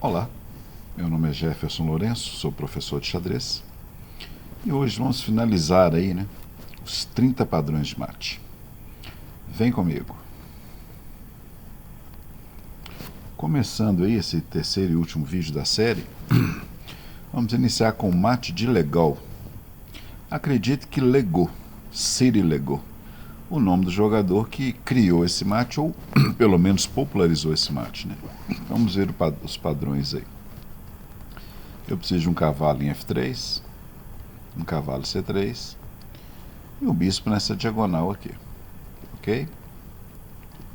Olá, meu nome é Jefferson Lourenço, sou professor de xadrez e hoje vamos finalizar aí, né, os 30 padrões de mate. Vem comigo. Começando aí esse terceiro e último vídeo da série, vamos iniciar com o mate de Legal. Acredite que Legou, Cyril Legou, o nome do jogador que criou esse mate ou pelo menos popularizou esse mate, né? Vamos ver os padrões aí. Eu preciso de um cavalo em F3, um cavalo C3 e um bispo nessa diagonal aqui, ok?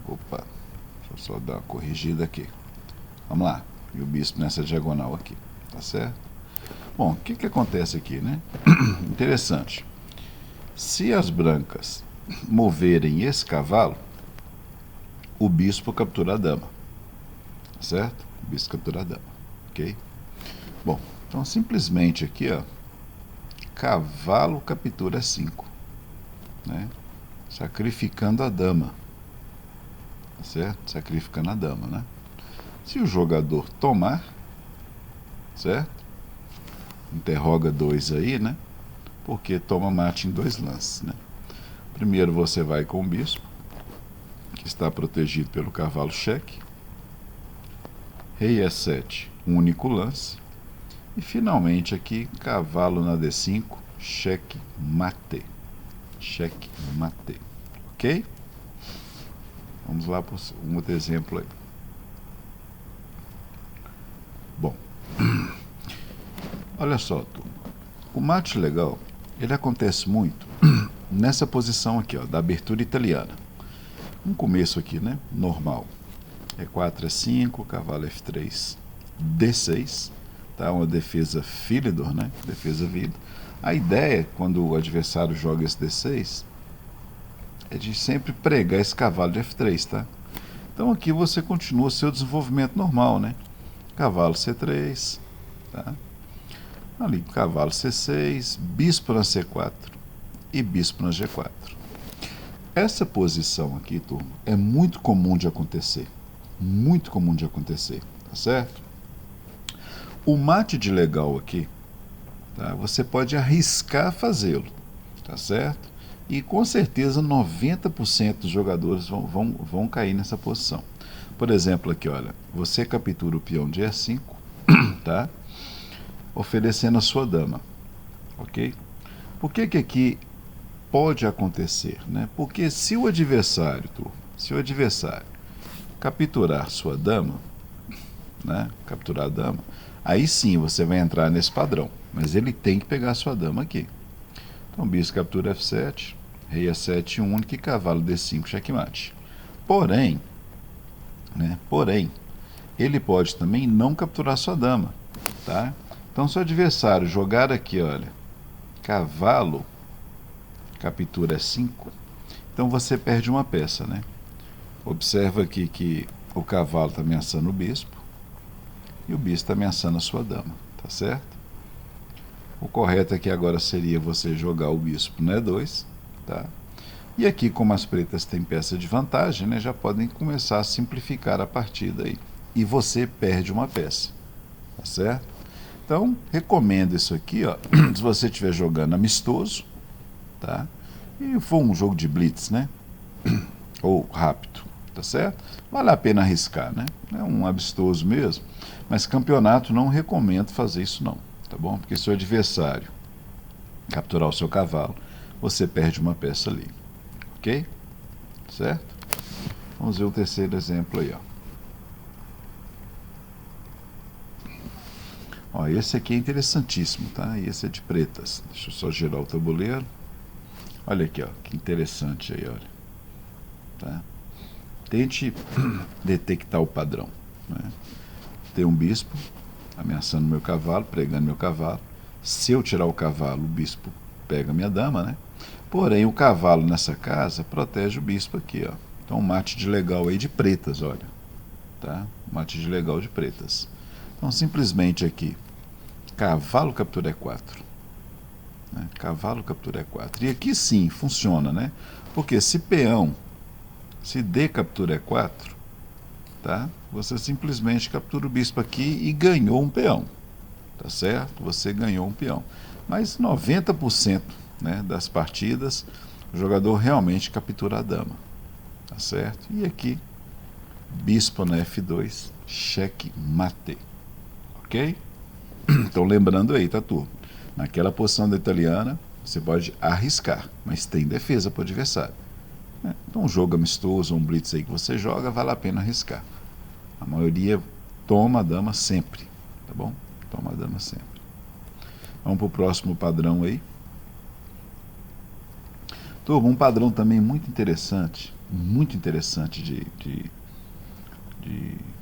Opa, deixa eu só dar uma corrigida aqui. Vamos lá, e o bispo nessa diagonal aqui, tá certo? Bom, o que acontece aqui, né? Interessante. Se as brancas moverem esse cavalo, o bispo captura a dama, tá certo? O bispo captura a dama, ok? Bom, então simplesmente aqui, ó, cavalo captura 5, né? Sacrificando a dama, tá certo? Sacrificando a dama, né? Se o jogador tomar, certo? Interroga 2 aí, né? Porque toma mate em 2 lances, né? Primeiro você vai com o bispo, que está protegido pelo cavalo cheque. Rei E7, um único lance. E finalmente aqui, cavalo na D5, cheque mate. Cheque mate. Ok? Vamos lá para um outro exemplo aí. Bom, olha só, turma. O mate legal, ele acontece muito nessa posição aqui, ó, da abertura italiana. Um começo aqui, né? Normal. E4, E5, cavalo F3, D6. Tá? Uma defesa Philidor, né? Defesa vida. A ideia, quando o adversário joga esse D6, é de sempre pregar esse cavalo de F3, tá? Então aqui você continua seu desenvolvimento normal, né? Cavalo C3, tá? Ali, cavalo C6, bispo na C4 e bispo na G4. Essa posição aqui, turma, é muito comum de acontecer. Muito comum de acontecer, tá certo? O mate de Legal aqui, tá? Você pode arriscar fazê-lo, tá certo? E com certeza 90% dos jogadores vão cair nessa posição. Por exemplo, aqui, olha, você captura o peão de E5, tá? Oferecendo a sua dama, ok? Por que aqui pode acontecer, né? Porque se o adversário, capturar sua dama, né? Capturar a dama, aí sim você vai entrar nesse padrão, mas ele tem que pegar a sua dama aqui. Então, bispo captura F7, rei E7 único e cavalo D5 checkmate. Porém, né? Ele pode também não capturar sua dama, tá? Então, se o adversário jogar aqui, olha, cavalo captura 5, então você perde uma peça, né? Observa aqui que o cavalo está ameaçando o bispo e o bispo está ameaçando a sua dama, tá certo? O correto aqui agora seria você jogar o bispo no E2, tá? E aqui, como as pretas têm peça de vantagem, né, já podem começar a simplificar a partida aí. E você perde uma peça, tá certo? Então, recomendo isso aqui, ó, se você estiver jogando amistoso, tá? E for um jogo de blitz, né? Ou rápido, tá certo? Vale a pena arriscar, né? É um amistoso mesmo, mas campeonato não recomendo fazer isso não, tá bom? Porque se o adversário capturar o seu cavalo, você perde uma peça ali, ok? Certo? Vamos ver o terceiro exemplo aí, ó. Ó, esse aqui é interessantíssimo, tá? E esse é de pretas. Deixa eu só girar o tabuleiro. Olha aqui, ó, que interessante aí, olha. Tá? Tente detectar o padrão, né? Tem um bispo ameaçando meu cavalo, pregando meu cavalo. Se eu tirar o cavalo, o bispo pega minha dama, né? Porém, o cavalo nessa casa protege o bispo aqui, ó. Então, um mate de Legal aí de pretas, olha. Tá? Mate de Legal de pretas. Então, simplesmente aqui, cavalo captura E4. Né? Cavalo captura E4. E aqui sim, funciona, né? Porque se D captura E4, tá? Você simplesmente captura o bispo aqui e ganhou um peão, tá certo? Você ganhou um peão. Mas 90%, né, das partidas, o jogador realmente captura a dama, tá certo? E aqui, bispo na F2, cheque mate, ok? Então lembrando aí, tá, turma? Naquela posição da italiana, você pode arriscar, mas tem defesa para o adversário. Então um jogo amistoso, um blitz aí que você joga, vale a pena arriscar. A maioria toma a dama sempre, tá bom? Toma a dama sempre. Vamos para o próximo padrão aí. Turma, um padrão também muito interessante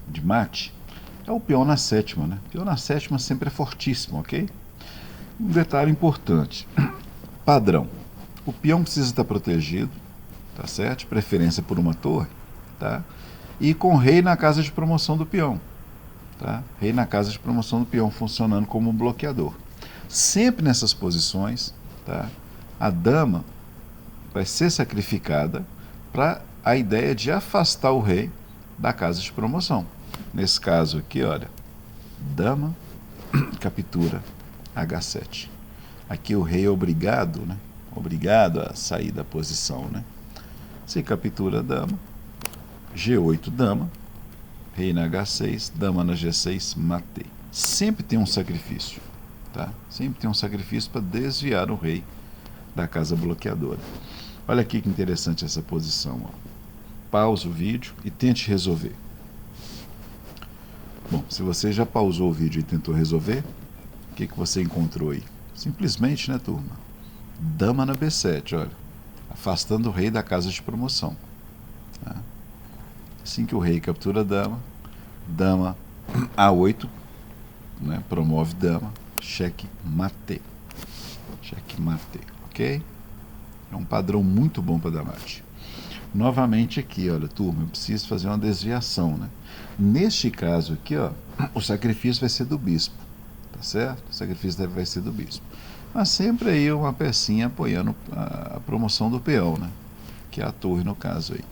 de mate, é o peão na sétima, né? O peão na sétima sempre é fortíssimo, ok? Um detalhe importante, padrão. O peão precisa estar protegido, tá certo? De preferência por uma torre, tá? E com rei na casa de promoção do peão, tá? Rei na casa de promoção do peão funcionando como um bloqueador. Sempre nessas posições, tá? A dama vai ser sacrificada para a ideia de afastar o rei da casa de promoção. Nesse caso aqui, olha, dama captura H7. Aqui o rei é obrigado, né? Obrigado a sair da posição, né? Se captura a dama, G8 dama, rei na H6, dama na G6, matei. Sempre tem um sacrifício, tá? Sempre tem um sacrifício para desviar o rei da casa bloqueadora. Olha aqui que interessante essa posição, ó. Pausa o vídeo e tente resolver. Bom, se você já pausou o vídeo e tentou resolver, o que você encontrou aí? Simplesmente, né, turma? Dama na B7, olha, afastando o rei da casa de promoção. Tá? Assim que o rei captura a dama, dama A8, né, promove dama, cheque mate. Cheque mate, ok? É um padrão muito bom para dar mate. Novamente aqui, olha, turma, eu preciso fazer uma desviação, né? Neste caso aqui, ó, o sacrifício vai ser do bispo, tá certo? O sacrifício vai ser do bispo. Mas sempre aí uma pecinha apoiando a promoção do peão, né? Que é a torre no caso aí.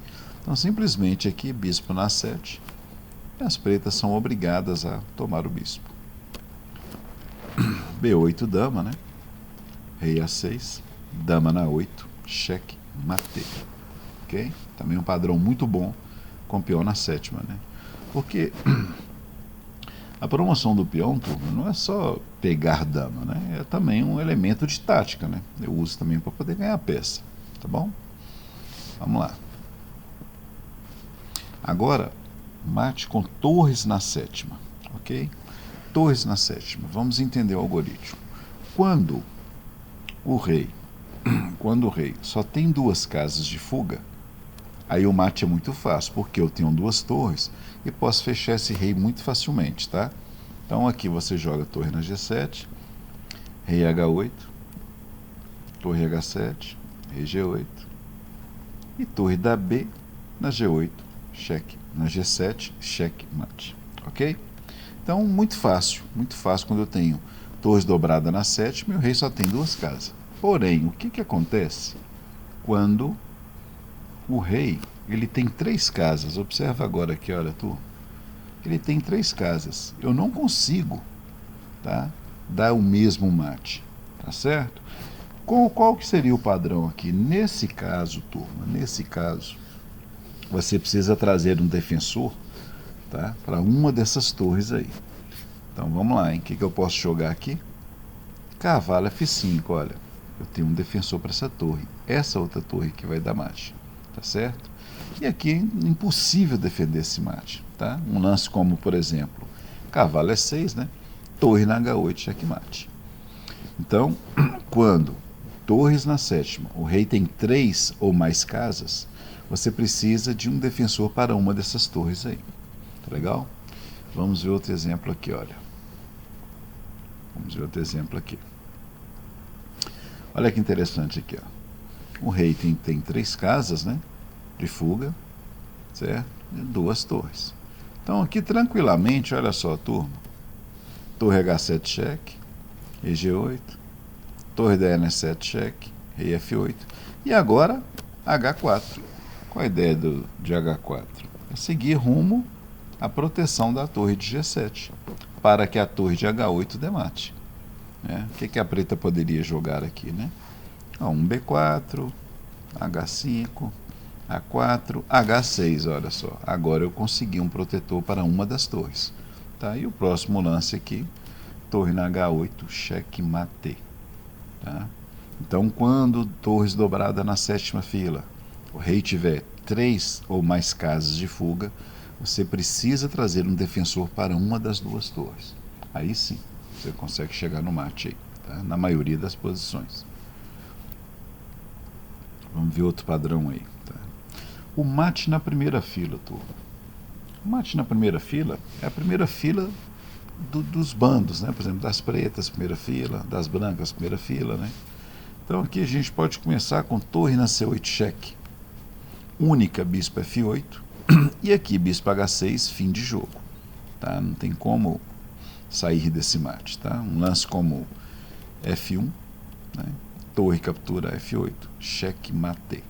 Então simplesmente aqui, bispo na 7, e as pretas são obrigadas a tomar o bispo. B8 dama, né? Rei A6, dama na 8, cheque mate. Ok? Também um padrão muito bom com peão na 7ª, né? Porque a promoção do peão, turma, não é só pegar dama, né? É também um elemento de tática, né? Eu uso também para poder ganhar a peça, tá bom? Vamos lá. Agora, mate com torres na 7ª, ok? Torres na 7ª. Vamos entender o algoritmo. Quando o rei só tem duas casas de fuga, aí o mate é muito fácil, porque eu tenho duas torres e posso fechar esse rei muito facilmente, tá? Então aqui você joga torre na G7, rei H8, torre H7, rei G8 e torre da B na G8, cheque. Na G7, cheque mate, ok? Então muito fácil quando eu tenho torres dobradas na 7ª e o rei só tem duas casas. Porém, o que acontece quando o rei ele tem três casas? Observa agora aqui, olha, turma. Ele tem três casas. Eu não consigo, tá, dar o mesmo mate, tá certo? Qual que seria o padrão aqui? Nesse caso, turma, nesse caso, você precisa trazer um defensor, tá, para uma dessas torres aí. Então vamos lá, hein? O que eu posso jogar aqui? Cavalo F5, olha. Eu tenho um defensor para essa torre. Essa outra torre que vai dar mate, tá certo? E aqui é impossível defender esse mate, tá? Um lance como, por exemplo, cavalo E6, né? Torre na H8, checkmate. Então, quando torres na 7ª, o rei tem três ou mais casas, você precisa de um defensor para uma dessas torres aí. Tá legal? Vamos ver outro exemplo aqui, olha. Vamos ver outro exemplo aqui. Olha que interessante aqui, ó. O rei tem três casas, né, de fuga, certo? E duas torres. Então aqui tranquilamente, olha só, turma. Torre H7 cheque, rei G8, torre da N7 cheque, rei F8. E agora H4. Qual a ideia de H4? É seguir rumo a proteção da torre de G7, para que a torre de H8 dê mate. O que a preta poderia jogar aqui, né? Um B4, H5, A4, H6, olha só. Agora eu consegui um protetor para uma das torres. Tá? E o próximo lance aqui, torre na H8, cheque mate. Tá? Então, quando torres dobrada na sétima fila, o rei tiver 3 ou mais casas de fuga, você precisa trazer um defensor para uma das duas torres. Aí sim, você consegue chegar no mate aí, tá? Na maioria das posições. Vamos ver outro padrão aí. Tá? O mate na primeira fila, turma. O mate na primeira fila é a primeira fila dos bandos, né? Por exemplo, das pretas, primeira fila, das brancas, primeira fila, né? Então aqui a gente pode começar com torre na C8 cheque, única bispo F8 e aqui bispo H6, fim de jogo. Tá? Não tem como sair desse mate. Tá? Um lance como F1, né? Torre captura F8, cheque mate.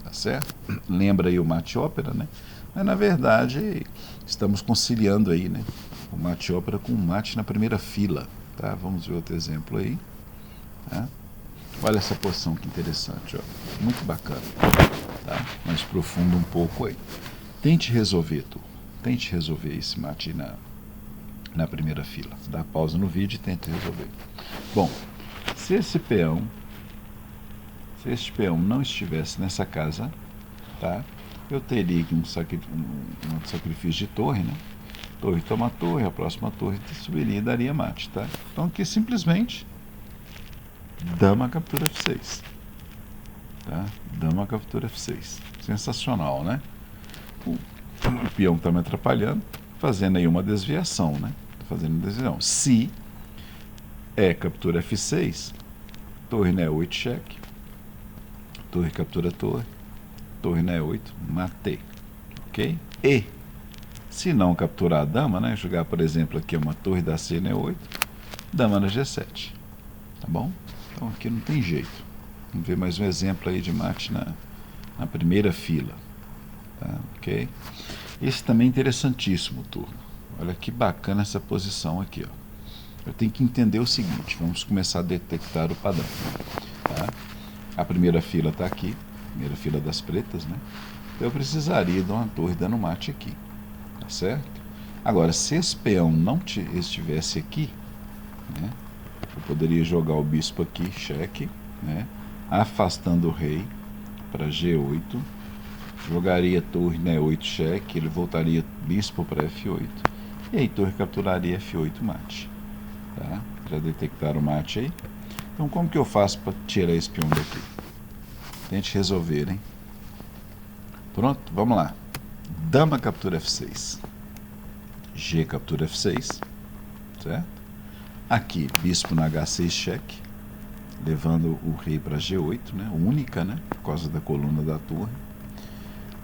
Tá certo? Lembra aí o mate ópera, né? Mas na verdade estamos conciliando aí, né? O mate ópera com o mate na primeira fila. Tá? Vamos ver outro exemplo aí. Tá? Olha essa posição que interessante, ó. Muito bacana. Tá? Mais profundo um pouco aí. Tente resolver, tu. Tente resolver esse mate na primeira fila. Dá pausa no vídeo e tente resolver. Bom, se este peão não estivesse nessa casa, tá? Eu teria aqui um sacrifício de torre, né? Torre toma torre, a próxima torre subiria e daria mate, tá? Então aqui simplesmente dama captura F6. Tá? Dama captura F6. Sensacional, né? O peão está me atrapalhando, fazendo aí uma desviação, né? Fazendo uma desviação. Se é captura F6, torre na E8 cheque, torre captura torre, torre na E8, matei. Ok? E se não capturar a dama, né? Jogar, por exemplo, aqui uma torre da C na E8, dama na G7. Tá bom? Então aqui não tem jeito. Vamos ver mais um exemplo aí de mate na primeira fila. Tá? Ok? Esse também é interessantíssimo, turma. Olha que bacana essa posição aqui, ó. Eu tenho que entender o seguinte, vamos começar a detectar o padrão. Tá? A primeira fila está aqui, primeira fila das pretas, né? Então eu precisaria de uma torre dando mate aqui, tá certo? Agora, se esse peão não estivesse aqui, né? Eu poderia jogar o bispo aqui, cheque, né? Afastando o rei para G8, jogaria torre na E8 cheque, ele voltaria bispo para F8, e aí torre capturaria F8 mate. Tá? Já detectaram o mate aí? Então como que eu faço para tirar esse peão daqui? Tente resolver, hein? Pronto, vamos lá. Dama captura F6, G captura F6, certo? Aqui, bispo na H6 cheque, levando o rei para G8, né? Única, né? Por causa da coluna da torre.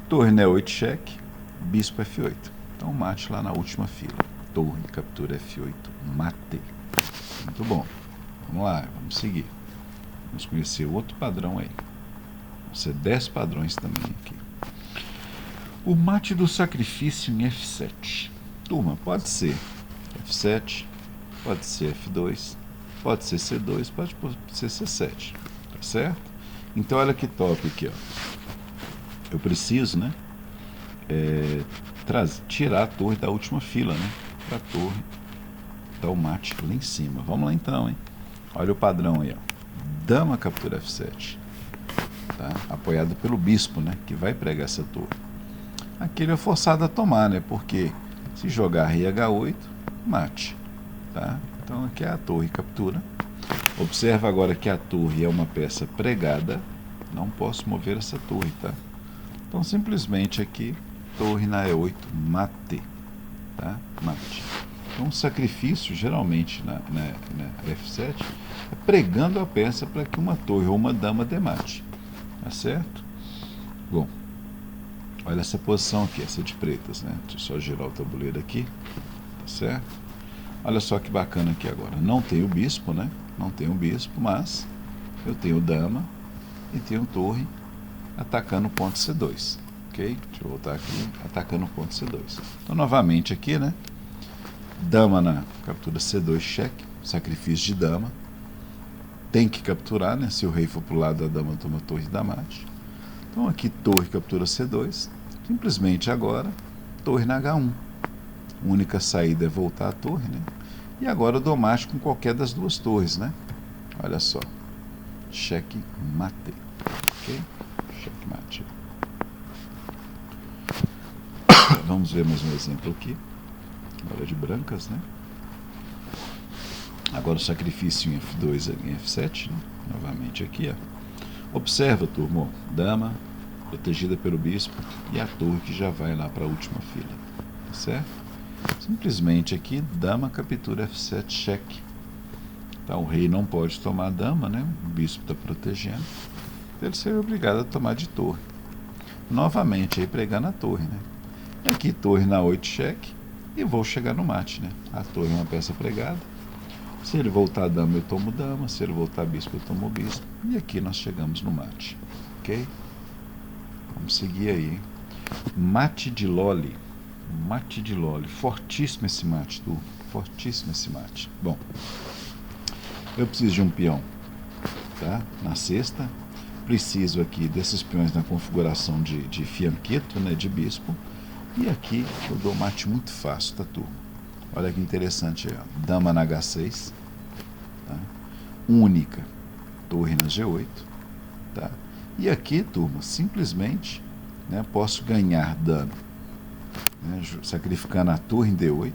Torre na E8 cheque, bispo F8. Então mate lá na última fila. Torre captura F8, mate. Muito bom. Vamos lá, vamos seguir. Vamos conhecer outro padrão aí. Vão ser 10 padrões também aqui. O mate do sacrifício em F7. Turma, pode ser F7, pode ser F2, pode ser C2, pode ser C7. Tá certo? Então olha que top aqui, ó. Eu preciso, né? Tirar a torre da última fila, né? Para a torre dar o mate lá em cima. Vamos lá então, hein? Olha o padrão aí, ó. Dama captura F7. Tá? Apoiado pelo bispo, né? Que vai pregar essa torre. Aqui ele é forçado a tomar, né? Porque se jogar rei H8, mate. Tá? Então aqui é a torre captura. Observa agora que a torre é uma peça pregada. Não posso mover essa torre, tá? Então simplesmente aqui, torre na E8, mate. Tá? Mate. Então o sacrifício, geralmente na F7, é pregando a peça para que uma torre ou uma dama dê mate. Tá certo? Bom, olha essa posição aqui, essa de pretas, né? Deixa eu só girar o tabuleiro aqui. Tá certo? Olha só que bacana aqui agora. Não tem o bispo, né? Não tem o bispo, mas eu tenho dama e tenho torre atacando o ponto C2. Ok? Deixa eu voltar aqui, atacando o ponto C2. Então, novamente aqui, né? Dama na captura C2, cheque, sacrifício de dama. Tem que capturar, né? Se o rei for para o lado da dama, toma torre da mate. Então aqui torre captura C2. Simplesmente agora, torre na H1. A única saída é voltar a torre, né? E agora eu dou mate com qualquer das duas torres, né? Olha só. Cheque mate. Ok? Cheque mate. Vamos ver mais um exemplo aqui. Agora de brancas, né? Agora o sacrifício em F2 em F7, né? Novamente aqui, ó. Observa, turma, dama protegida pelo bispo e a torre que já vai lá para a última fila, tá certo? Simplesmente aqui, dama captura F7, cheque. Tá, o rei não pode tomar a dama, né? O bispo está protegendo. Ele seria obrigado a tomar de torre. Novamente aí pregando a torre, né? E aqui torre na 8, cheque. E vou chegar no mate, né? A torre é uma peça pregada. Se ele voltar a dama, eu tomo dama. Se ele voltar bispo, eu tomo bispo. E aqui nós chegamos no mate. Ok? Vamos seguir aí, hein? Mate de Loli. Mate de Loli. Fortíssimo esse mate, turma. Fortíssimo esse mate. Bom, eu preciso de um peão, tá? Na sexta. Preciso aqui desses peões na configuração de fianqueto, né? De bispo. E aqui eu dou mate muito fácil, tá, turma? Olha que interessante aí, ó. Dama na H6, tá? Única, torre na G8, tá? E aqui, turma, simplesmente, né, posso ganhar dano, né, sacrificando a torre em D8,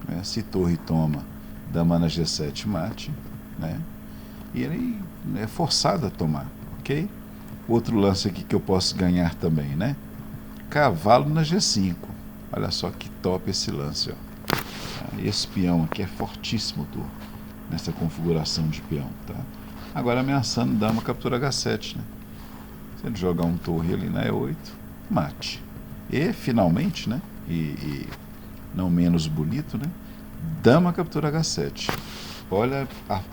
né? Se torre toma, dama na G7 mate, né? E ele é forçado a tomar, ok? Outro lance aqui que eu posso ganhar também, né? Cavalo na G5. Olha só que top esse lance, ó. Esse peão aqui é fortíssimo, turma, nessa configuração de peão, tá? Agora ameaçando dama captura H7, né? Se ele jogar um torre ali na E8, mate. E finalmente, né? E não menos bonito, né? Dama captura H7. Olha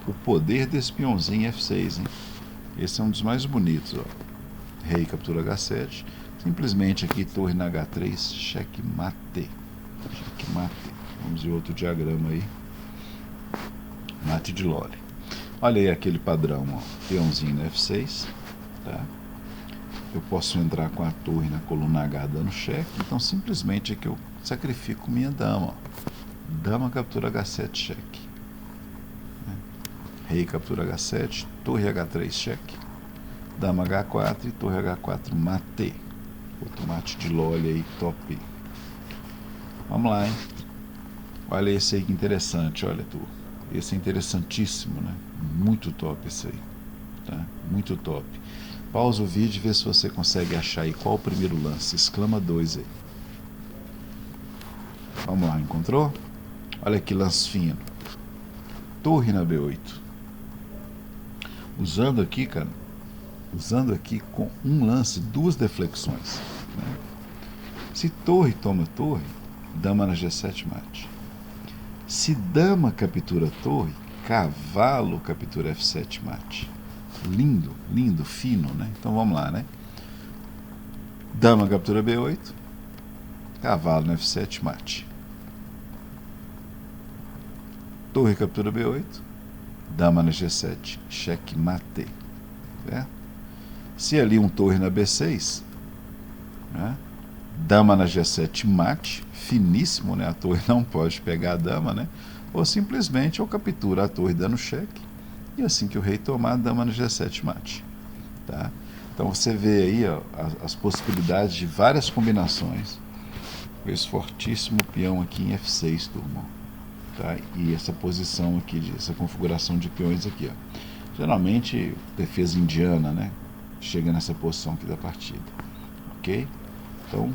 o poder desse peãozinho F6, hein? Esse é um dos mais bonitos, ó. Rei captura H7. Simplesmente aqui torre na H3, cheque mate. Cheque mate. Vamos ver outro diagrama aí. Mate de Loli. Olha aí aquele padrão, ó. Peãozinho na F6, tá? Eu posso entrar com a torre na coluna H dando cheque. Então simplesmente aqui eu sacrifico minha dama, ó. Dama captura H7, cheque. Rei captura H7, torre H3, cheque. Dama H4 e torre H4, mate. Outro mate de Loli aí, top. Vamos lá, hein? Olha esse aí que interessante, olha, tu. Esse é interessantíssimo, né? Muito top esse aí, tá? Muito top. Pausa o vídeo e vê se você consegue achar aí qual o primeiro lance. Exclama 2 aí. Vamos lá, encontrou? Olha que lance fino. Torre na B8. Usando aqui, cara, com um lance, duas deflexões, né? Se torre toma torre, dama na G7 mate. Se dama captura torre, cavalo captura F7 mate. Lindo, lindo, fino, né? Então vamos lá, né? Dama captura B8, cavalo na F7 mate. Torre captura B8, dama na G7, cheque mate. Certo? Se ali um torre na B6, né? Dama na G7 mate, finíssimo, né? A torre não pode pegar a dama, né? Ou simplesmente eu capturo a torre dando cheque, e assim que o rei tomar, a dama na G7 mate, tá? Então você vê aí, ó, as possibilidades de várias combinações com esse fortíssimo peão aqui em F6, turma, tá? E essa posição aqui, essa configuração de peões aqui, ó. Geralmente defesa indiana, né? Chega nessa posição aqui da partida, ok? Então,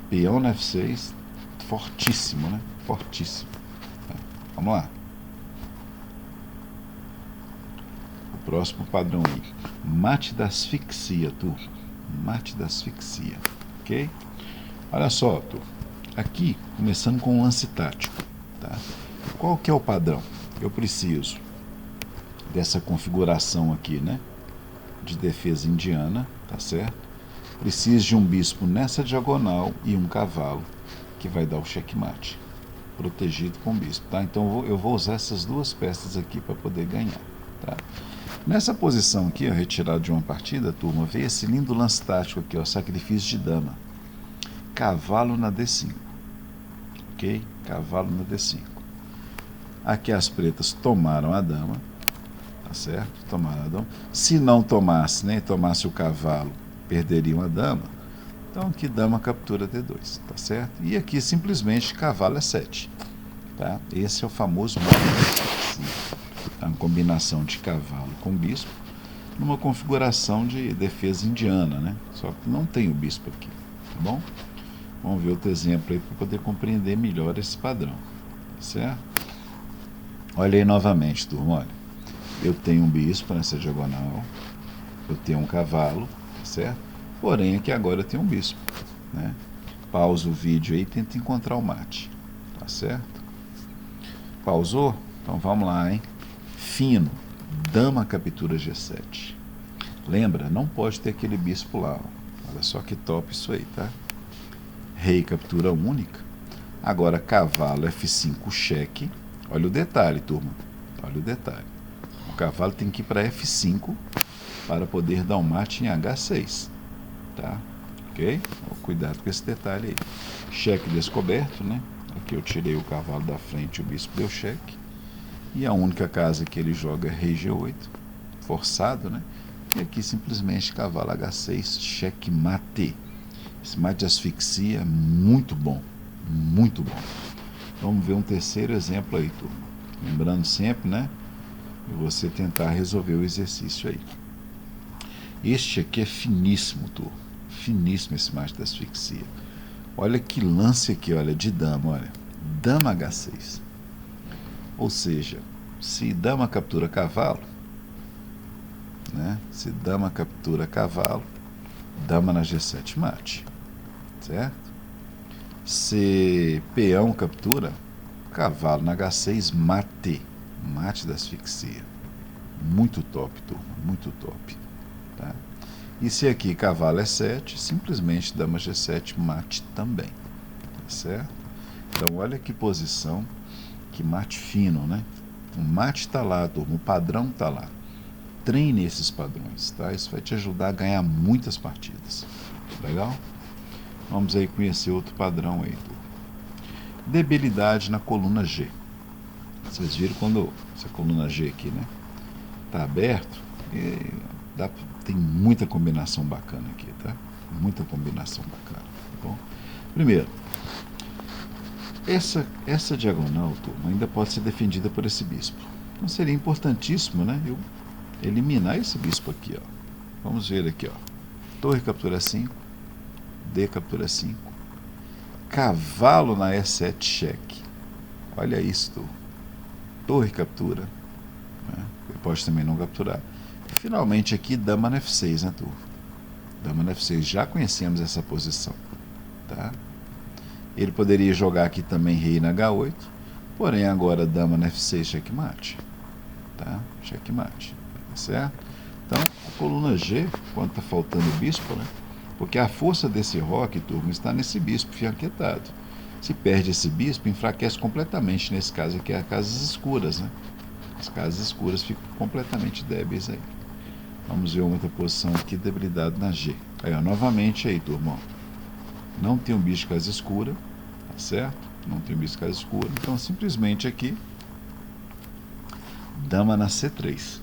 peão na F6, fortíssimo, né? Fortíssimo. Tá. Vamos lá. O próximo padrão aí. Mate da asfixia, turma. Mate da asfixia, ok? Olha só, turma. Aqui, começando com um lance tático, tá? Qual que é o padrão? Eu preciso dessa configuração aqui, né? De defesa indiana, tá certo? Precisa de um bispo nessa diagonal e um cavalo, que vai dar o checkmate, protegido com o bispo, tá? Então eu vou usar essas duas peças aqui para poder ganhar, tá? Nessa posição aqui, ó, retirado de uma partida, turma, veio esse lindo lance tático aqui, ó, sacrifício de dama. Cavalo na D5, ok? Cavalo na D5. Aqui as pretas tomaram a dama, tá certo? Tomaram a dama. Se não tomasse, nem tomasse o cavalo, perderiam a dama. Então aqui dama captura D2, tá certo? E aqui simplesmente cavalo é 7, tá? Esse é o famoso a combinação de cavalo com bispo, numa configuração de defesa indiana, né? Só que não tem o bispo aqui, tá bom? Vamos ver outro exemplo aí para poder compreender melhor esse padrão, tá certo? Olha aí novamente, turma, olha. Eu tenho um bispo nessa diagonal, eu tenho um cavalo, tá certo? Porém, aqui agora eu tenho um bispo, né? Pausa o vídeo aí e tenta encontrar o mate, tá certo? Pausou? Então vamos lá, hein? Fino, dama captura G7. Lembra, não pode ter aquele bispo lá, ó. Olha só que top isso aí, tá? Rei captura única. Agora cavalo F5 cheque. Olha o detalhe, turma. Olha o detalhe. O cavalo tem que ir para F5 para poder dar um mate em H6. Tá? Ok? Cuidado com esse detalhe aí. Cheque descoberto, né? Aqui eu tirei o cavalo da frente e o bispo deu cheque. E a única casa que ele joga é Rei G8. Forçado, né? E aqui simplesmente cavalo H6, cheque mate. Esse mate de asfixia, muito bom. Muito bom. Vamos ver um terceiro exemplo aí, turma. Lembrando sempre, né? Você tentar resolver o exercício aí. Este aqui é finíssimo, turma. Finíssimo esse mate da asfixia. Olha que lance aqui, olha, de dama, olha. Dama H6. Ou seja, se dama captura cavalo, né? Se dama captura cavalo, dama na G7 mate. Certo? Se peão captura, cavalo na H6 mate. Mate da asfixia. Muito top, turma. Muito top. Tá? E se aqui cavalo é 7, simplesmente dama G7 mate também. Tá certo? Então olha que posição, que mate fino, né? O mate está lá, turma. O padrão está lá. Treine esses padrões, tá? Isso vai te ajudar a ganhar muitas partidas. Legal? Vamos aí conhecer outro padrão aí, turma. Debilidade na coluna G. Vocês viram quando essa coluna G aqui, né? Tá aberto e tem muita combinação bacana aqui, tá? Muita combinação bacana, tá bom? Primeiro, essa diagonal, turma, ainda pode ser defendida por esse bispo. Então seria importantíssimo, né? Eu eliminar esse bispo aqui, ó. Vamos ver aqui, ó. Torre captura 5, D captura 5, cavalo na E7 cheque. Olha isso, turma. Torre captura, né? Ele pode também não capturar. E, finalmente aqui dama na F6, né, turma? Dama na F6, já conhecemos essa posição, tá? Ele poderia jogar aqui também rei na H8, porém agora dama na F6 checkmate, tá? Checkmate, tá certo? Então a coluna G, quando está faltando o bispo, né? Porque a força desse roque, turma, está nesse bispo fianquetado. Se perde esse bispo, enfraquece completamente, nesse caso aqui, as casas escuras, né? As casas escuras ficam completamente débeis aí. Vamos ver uma outra posição aqui, debilidade na G. Aí, ó, novamente aí, turma, ó. Não tem um bicho de casa escura, tá certo? Não tem um bicho de casa escura, então simplesmente aqui, dama na C3.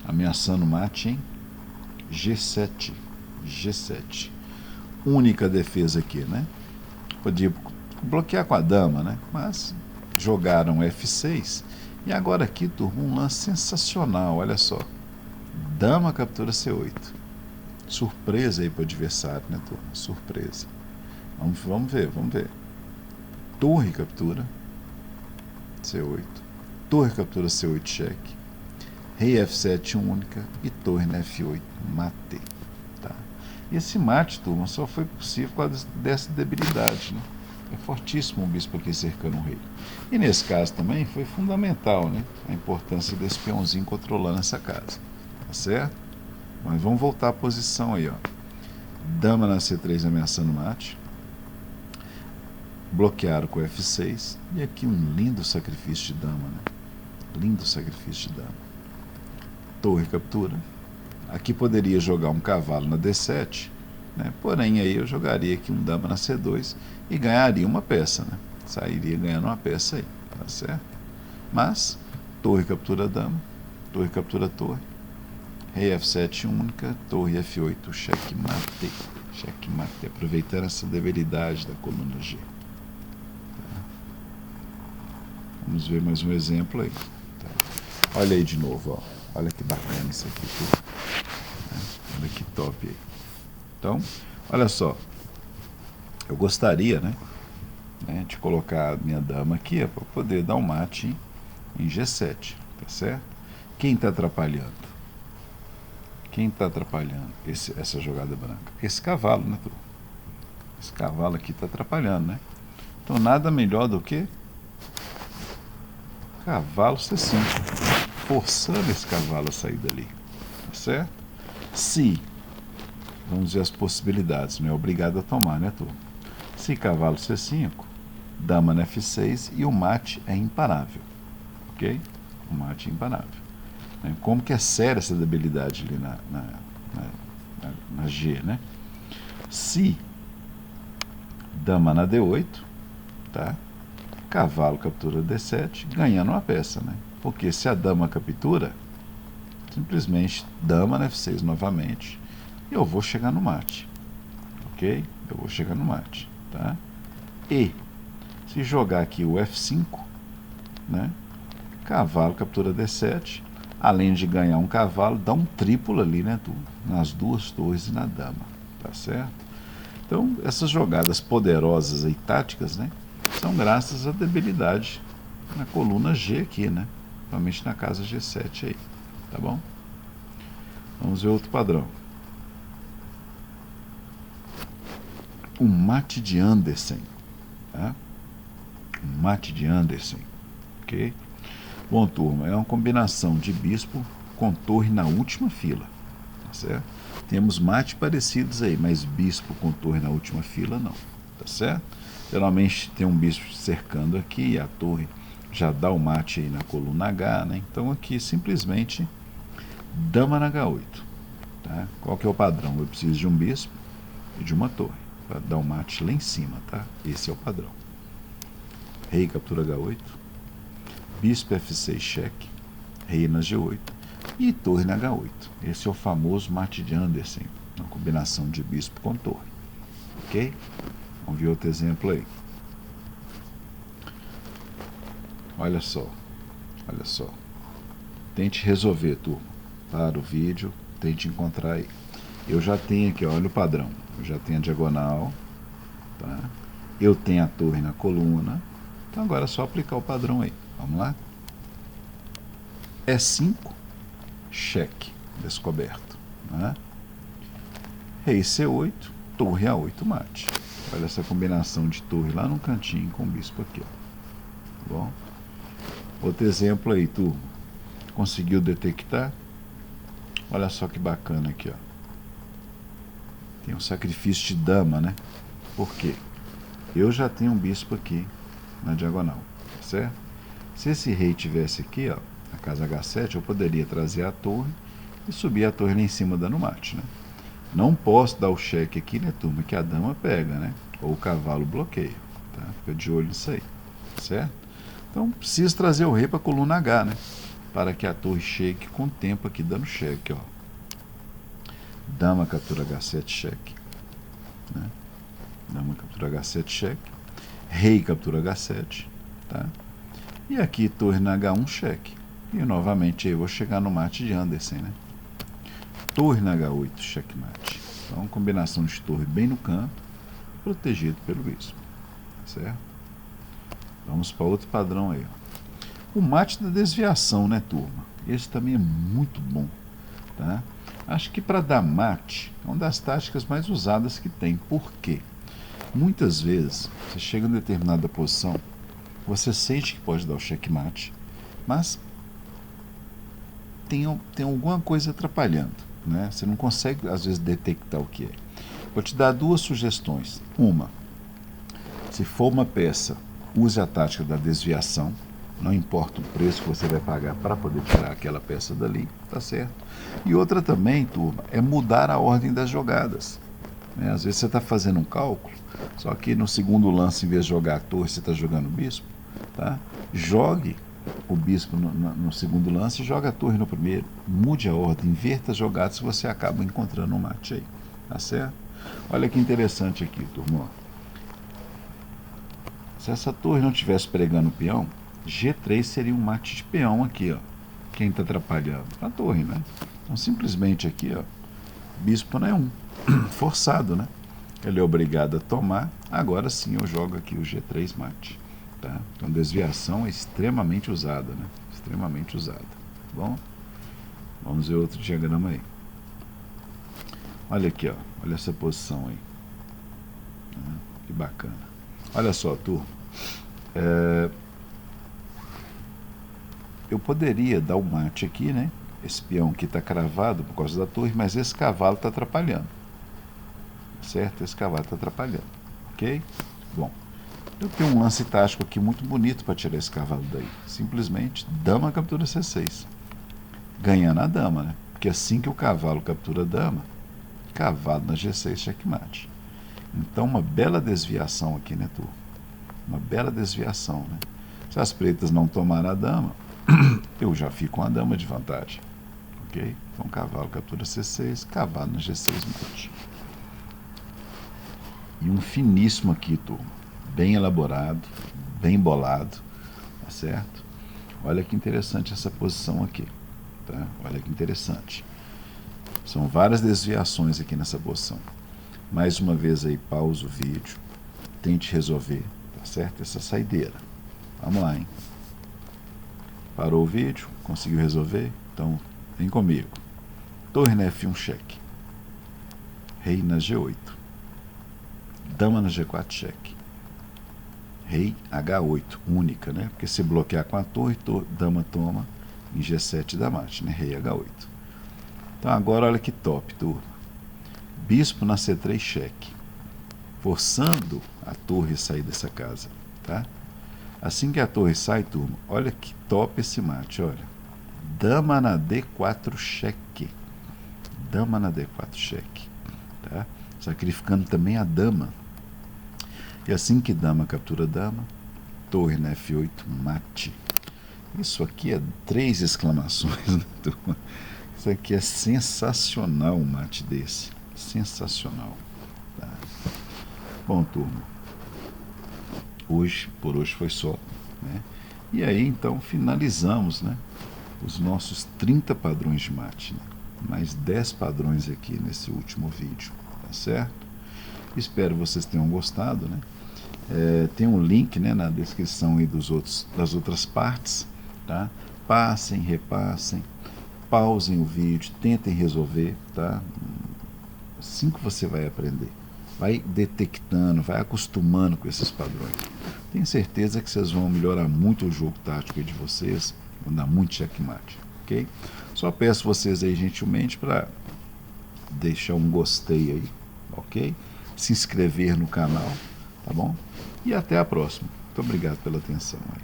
Ameaçando mate em G7. G7. Única defesa aqui, né? Podia bloquear com a dama, né? Mas jogaram F6 e agora aqui, turma, um lance sensacional, olha só. Dama captura C8. Surpresa aí para o adversário, né, turma? Surpresa. Vamos ver. Torre captura C8. Torre captura C8 cheque. Rei F7 única e torre na F8 mate. Tá? E esse mate, turma, só foi possível por causa dessa debilidade, né? É fortíssimo o bispo aqui cercando o rei. E nesse caso também foi fundamental, né? A importância desse peãozinho controlando essa casa. Tá certo? Mas vamos voltar à posição aí, ó. dama na C3 ameaçando mate, bloquearam com F6, e aqui um lindo sacrifício de dama, né? Lindo sacrifício de dama. Torre captura. Aqui poderia jogar um cavalo na D7, né? Porém aí eu jogaria aqui um dama na C2 e ganharia uma peça, né? Sairia ganhando uma peça aí, tá certo? Mas torre captura dama, torre captura torre, rei F7 única, torre F8, checkmate, checkmate, aproveitando essa debilidade da coluna G. Tá? Vamos ver mais um exemplo aí. Tá? Olha aí de novo, ó. Olha que bacana isso aqui tudo. Olha que top aí. Então, olha só. Eu gostaria, né, de colocar a minha dama aqui para poder dar um mate em G7, tá certo? Quem está atrapalhando? Quem está atrapalhando essa jogada branca? Esse cavalo, né, turma? Esse cavalo aqui está atrapalhando, né? Então, nada melhor do que cavalo C5, forçando esse cavalo a sair dali, tá certo? Se, vamos ver as possibilidades, não é obrigado a tomar, né, turma? Se cavalo C5, dama na F6 e o mate é imparável, ok? O mate é imparável. Como que é séria essa debilidade ali na G, né? Se dama na D8, tá? Cavalo captura D7, ganhando uma peça, né? Porque se a dama captura, simplesmente dama na F6 novamente, e eu vou chegar no mate, ok? Eu vou chegar no mate, tá? E se jogar aqui o F5, né? Cavalo captura D7, além de ganhar um cavalo, dá um triplo ali, né, nas duas torres e na dama, tá certo? Então, essas jogadas poderosas e táticas, né, são graças à debilidade na coluna G aqui, né, principalmente na casa G7 aí, tá bom? Vamos ver outro padrão. O mate de Andersen, tá? O mate de Andersen, ok? Bom, turma, é uma combinação de bispo com torre na última fila, tá certo? Temos mate parecidos aí, mas bispo com torre na última fila não, tá certo? Geralmente tem um bispo cercando aqui e a torre já dá o mate aí na coluna H, né? Então aqui simplesmente dama na H8, tá? Qual que é o padrão? Eu preciso de um bispo e de uma torre para dar o mate lá em cima, tá? Esse é o padrão. Rei captura H8. Bispo F6 cheque, rei na G8 e torre na H8. Esse é o famoso mate de Andersen, uma combinação de bispo com torre. Ok? Vamos ver outro exemplo aí. Olha só, olha só. Tente resolver, turma. Para o vídeo, tente encontrar aí. Eu já tenho aqui, olha o padrão. Eu já tenho a diagonal, tá? Eu tenho a torre na coluna. Então agora é só aplicar o padrão aí. Vamos lá? E5, cheque, descoberto. Né? Rei C8, torre A8, mate. Olha essa combinação de torre lá no cantinho com o bispo aqui. Ó. Bom, outro exemplo aí, turma. Conseguiu detectar? Olha só que bacana aqui, ó. Tem um sacrifício de dama, né? Por quê? Eu já tenho um bispo aqui na diagonal, certo? Se esse rei tivesse aqui, ó, na casa H7, eu poderia trazer a torre e subir a torre lá em cima dando mate, né? Não posso dar o cheque aqui, né, turma, que a dama pega, né? Ou o cavalo bloqueia, tá? Fica de olho nisso aí, certo? Então, preciso trazer o rei para a coluna H, né? Para que a torre chegue com o tempo aqui dando cheque, ó. Dama captura H7, cheque, né? Dama captura H7, cheque. Rei captura H7, tá? E aqui torre na H1, cheque. E novamente eu vou chegar no mate de Andersen, né? Torre na H8, checkmate. Então, combinação de torre bem no canto, protegido pelo bispo, certo? Vamos para outro padrão aí, ó. O mate da desviação, né, turma? Esse também é muito bom, tá? Acho que para dar mate é uma das táticas mais usadas que tem. Por quê? Muitas vezes você chega em determinada posição, você sente que pode dar o checkmate, mas tem alguma coisa atrapalhando, né? Você não consegue às vezes detectar o que é. Vou te dar duas sugestões. Uma, se for uma peça, use a tática da desviação. Não importa o preço que você vai pagar para poder tirar aquela peça dali, tá certo? E outra também, turma, é mudar a ordem das jogadas. Né? Às vezes você está fazendo um cálculo, só que no segundo lance, em vez de jogar a torre, você está jogando o bispo. Tá? Jogue o bispo no segundo lance e joga a torre no primeiro. Mude a ordem, inverta as jogadas e você acaba encontrando um mate aí. Tá certo? Olha que interessante aqui, turma. Se essa torre não estivesse pregando o peão, G3 seria um mate de peão aqui, ó. Quem está atrapalhando? A torre, né? Então, simplesmente aqui, ó, bispo não é um. Forçado, né? Ele é obrigado a tomar. Agora sim eu jogo aqui o G3 mate. Tá? Então, desviação é extremamente usada, né? Extremamente usada. Tá bom? Vamos ver outro diagrama aí. Olha aqui, ó. Olha essa posição aí. Que bacana. Olha só, turma. Eu poderia dar o mate aqui, né? Esse peão aqui está cravado por causa da torre, mas esse cavalo está atrapalhando. Certo? Esse cavalo está atrapalhando. Ok? Bom, eu tenho um lance tático aqui muito bonito para tirar esse cavalo daí. Simplesmente, dama captura C6. Ganhando a dama, né? Porque assim que o cavalo captura a dama, cavalo na G6, checkmate. Então, uma bela desviação aqui, né, turma? Uma bela desviação, né? Se as pretas não tomarem a dama, eu já fico com a dama de vantagem. Ok? Então, cavalo captura C6, cavalo na G6 mate. E um finíssimo aqui, turma. Bem elaborado, bem bolado, tá certo? Olha que interessante essa posição aqui, tá? Olha que interessante. São várias desviações aqui nessa posição. Mais uma vez aí, pausa o vídeo, tente resolver, tá certo? Essa saideira. Vamos lá, hein? Parou o vídeo, conseguiu resolver? Então, vem comigo. Torre na F1, cheque. Rei na G8. Dama na G4, cheque. Rei H8, única, né? Porque se bloquear com a torre, dama toma em G7 dá mate, né? Rei H8. Então agora olha que top, turma. Bispo na C3, cheque. Forçando a torre a sair dessa casa, tá? Assim que a torre sai, turma, olha que top esse mate, olha. Dama na D4, cheque. Dama na D4, cheque, tá? Sacrificando também a dama. E assim que dama captura dama, torre na F8, mate. Isso aqui é 3 exclamações, né, turma? Isso aqui é sensacional, um mate desse. Sensacional. Tá? Bom, turma, por hoje foi só. Né? E aí, então, finalizamos, né, os nossos 30 padrões de mate. Né? Mais 10 padrões aqui nesse último vídeo. Tá certo? Espero que vocês tenham gostado, né? Tem um link, né, na descrição aí das outras partes, tá? Passem, repassem, pausem o vídeo, tentem resolver, tá? Assim que você vai aprender, vai detectando, vai acostumando com esses padrões. Tenho certeza que vocês vão melhorar muito o jogo tático aí de vocês, vão dar muito checkmate, ok? Só peço vocês aí gentilmente para deixar um gostei aí, ok? Se inscrever no canal, tá bom? E até a próxima. Muito obrigado pela atenção aí.